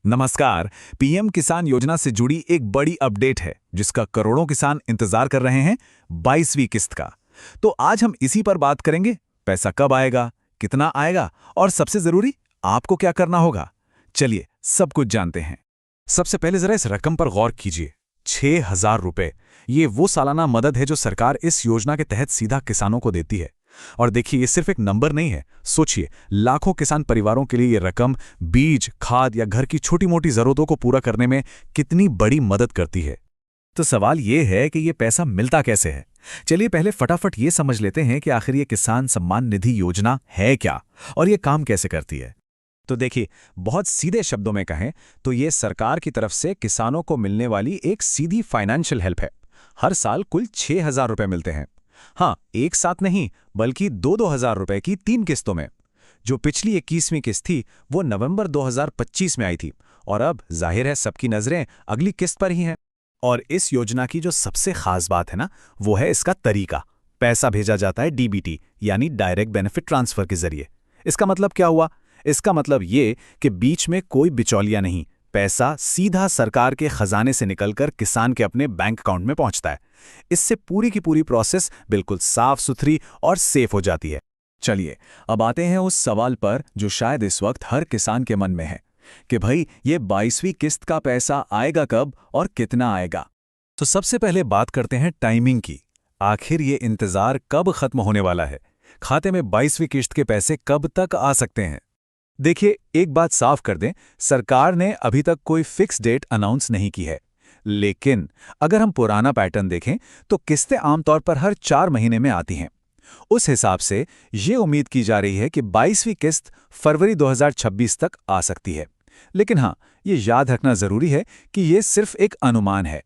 नमस्कार। पीएम किसान योजना से जुड़ी एक बड़ी अपडेट है जिसका करोड़ों किसान इंतजार कर रहे हैं, 22वीं किस्त का। तो आज हम इसी पर बात करेंगे। पैसा कब आएगा, कितना आएगा और सबसे जरूरी आपको क्या करना होगा। चलिए सब कुछ जानते हैं। सबसे पहले जरा इस रकम पर गौर कीजिए। 6,000 रुपए, ये वो सालाना मदद है जो सरकार इस योजना के तहत सीधा किसानों को देती है। और देखिए, ये सिर्फ एक नंबर नहीं है। सोचिए, लाखों किसान परिवारों के लिए ये रकम बीज, खाद या घर की छोटी-मोटी जरूरतों को पूरा करने में कितनी बड़ी मदद करती है। तो सवाल ये है कि ये पैसा मिलता कैसे है। चलिए पहले फटाफट ये समझ लेते हैं कि आखिर ये किसान सम्मान निधि योजना है क्या और ये काम कैसे करती है। तो देखिए, बहुत सीधे शब्दों में कहें तो ये सरकार की तरफ से किसानों को मिलने वाली एक सीधी फाइनेंशियल हेल्प है। हर साल कुल 6,000 रुपए मिलते हैं। हाँ, एक साथ नहीं, बल्कि 2-2 हजार रुपए की 3 किस्तों में। जो पिछली 21वीं किस्त थी वो नवंबर 2025 में आई थी और अब जाहिर है सबकी नजरें अगली किस्त पर ही हैं। और इस योजना की जो सबसे खास बात है ना, वो है इसका तरीका। पैसा भेजा जाता है डीबीटी यानी डायरेक्ट बेनिफिट ट्रांसफर के जरिए। इसका मतलब क्या हुआ? इसका मतलब ये कि बीच में कोई बिचौलिया नहीं, पैसा सीधा सरकार के खजाने से निकलकर किसान के अपने बैंक अकाउंट में पहुंचता है। इससे पूरी की पूरी प्रोसेस बिल्कुल साफ सुथरी और सेफ हो जाती है। चलिए अब आते हैं उस सवाल पर जो शायद इस वक्त हर किसान के मन में है कि भाई ये 22वीं किस्त का पैसा आएगा कब और कितना आएगा। तो सबसे पहले बात करते हैं टाइमिंग की। आखिर ये इंतजार कब खत्म होने वाला है? खाते में 22वीं किस्त के पैसे कब तक आ सकते हैं? देखिए, एक बात साफ कर दें, सरकार ने अभी तक कोई फिक्स डेट अनाउंस नहीं की है। लेकिन अगर हम पुराना पैटर्न देखें तो किस्तें आमतौर पर हर 4 महीने में आती हैं। उस हिसाब से ये उम्मीद की जा रही है कि 22वीं किस्त फरवरी 2026 तक आ सकती है। लेकिन हाँ, ये याद रखना जरूरी है कि ये सिर्फ एक अनुमान है।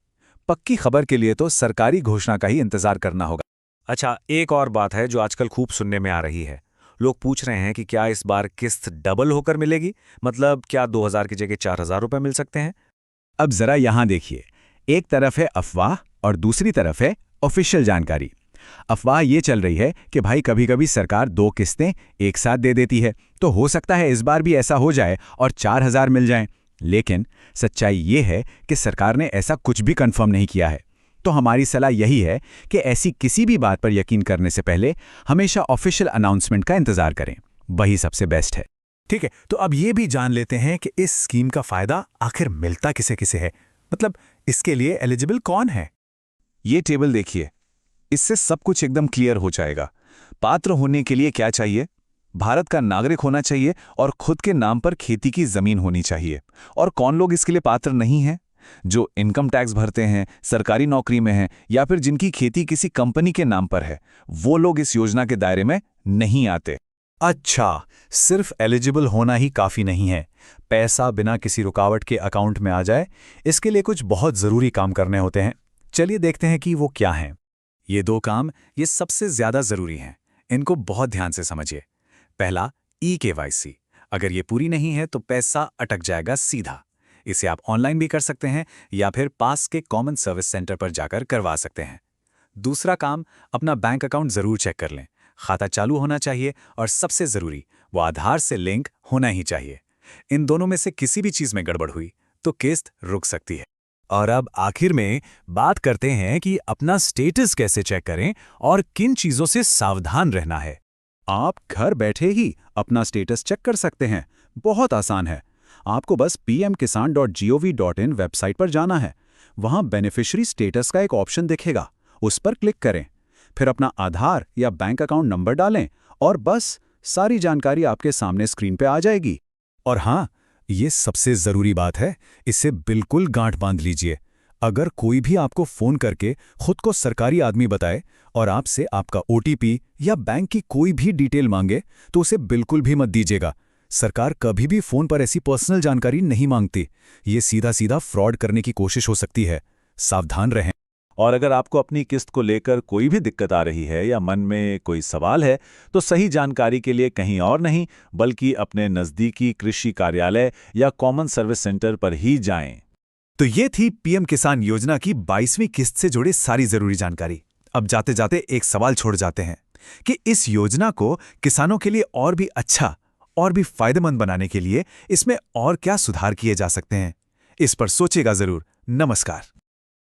पक्की खबर के लिए तो सरकारी घोषणा का ही इंतजार करना होगा। अच्छा, एक और बात है जो आजकल खूब सुनने में आ रही है। लोग पूछ रहे हैं कि क्या इस बार किस्त डबल होकर मिलेगी, मतलब क्या 2,000 की जगह 4,000 रुपए मिल सकते हैं? अब जरा यहां देखिए, एक तरफ है अफवाह और दूसरी तरफ है ऑफिशियल जानकारी। अफवाह ये चल रही है कि भाई कभी कभी सरकार 2 किस्तें एक साथ दे देती है, तो हो सकता है इस बार भी ऐसा हो जाए और 4,000 मिल जाएं। लेकिन सच्चाई ये है कि सरकार ने ऐसा कुछ भी कंफर्म नहीं किया है। तो हमारी सलाह यही है कि ऐसी किसी भी बात पर यकीन करने से पहले हमेशा ऑफिशियल अनाउंसमेंट का इंतजार करें। वही सबसे बेस्ट है। ठीक है, तो अब ये भी जान लेते हैं कि इस स्कीम का फायदा आखिर मिलता किसे किसे है, मतलब इसके लिए एलिजिबल कौन है। ये टेबल देखिए, इससे सब कुछ एकदम क्लियर हो जाएगा। पात्र होने के लिए क्या चाहिए? भारत का नागरिक होना चाहिए और खुद के नाम पर खेती की जमीन होनी चाहिए। और कौन लोग इसके लिए पात्र नहीं हैं? जो इनकम टैक्स भरते हैं, सरकारी नौकरी में हैं या फिर जिनकी खेती किसी कंपनी के नाम पर है, वो लोग इस योजना के दायरे में नहीं आते। अच्छा, सिर्फ एलिजिबल होना ही काफी नहीं है। पैसा बिना किसी रुकावट के अकाउंट में आ जाए, इसके लिए कुछ बहुत जरूरी काम करने होते हैं। चलिए देखते हैं कि वो क्या हैं। ये 2 काम ये सबसे ज्यादा जरूरी हैं। इनको बहुत ध्यान से समझिए। पहला, ई-केवाईसी। अगर ये पूरी नहीं है तो पैसा अटक जाएगा सीधा। इसे आप ऑनलाइन भी कर सकते हैं या फिर पास के कॉमन सर्विस सेंटर पर जाकर करवा सकते हैं। दूसरा काम, अपना बैंक अकाउंट जरूर चेक कर लें। खाता चालू होना चाहिए और सबसे जरूरी, वो आधार से लिंक होना ही चाहिए। इन दोनों में से किसी भी चीज में गड़बड़ हुई तो किस्त रुक सकती है। और अब आखिर में बात करते हैं कि अपना स्टेटस कैसे चेक करें और किन चीजों से सावधान रहना है। आप घर बैठे ही अपना स्टेटस चेक कर सकते हैं। बहुत आसान है। आपको बस pmkisan.gov.in वेबसाइट पर जाना है। वहां बेनिफिशियरी स्टेटस का एक ऑप्शन दिखेगा, उस पर क्लिक करें। फिर अपना आधार या बैंक अकाउंट नंबर डालें और बस सारी जानकारी आपके सामने स्क्रीन पे आ जाएगी। और हाँ, ये सबसे जरूरी बात है, इससे बिल्कुल गांठ बांध लीजिए। अगर कोई भी आपको फोन करके खुद को सरकारी आदमी बताए और आपसे आपका ओटीपी या बैंक की कोई भी डिटेल मांगे तो उसे बिल्कुल भी मत दीजिएगा। सरकार कभी भी फोन पर ऐसी पर्सनल जानकारी नहीं मांगती। ये सीधा सीधा फ्रॉड करने की कोशिश हो सकती है। सावधान रहें। और अगर आपको अपनी किस्त को लेकर कोई भी दिक्कत आ रही है या मन में कोई सवाल है, तो सही जानकारी के लिए कहीं और नहीं बल्कि अपने नज़दीकी कृषि कार्यालय या कॉमन सर्विस सेंटर पर ही जाएं। तो ये थी पीएम किसान योजना की 22वीं किस्त से जुड़ी सारी जरूरी जानकारी। अब जाते जाते एक सवाल छोड़ जाते हैं कि इस योजना को किसानों के लिए और भी अच्छा और भी फायदेमंद बनाने के लिए इसमें और क्या सुधार किए जा सकते हैं, इस पर सोचेगा जरूर। नमस्कार।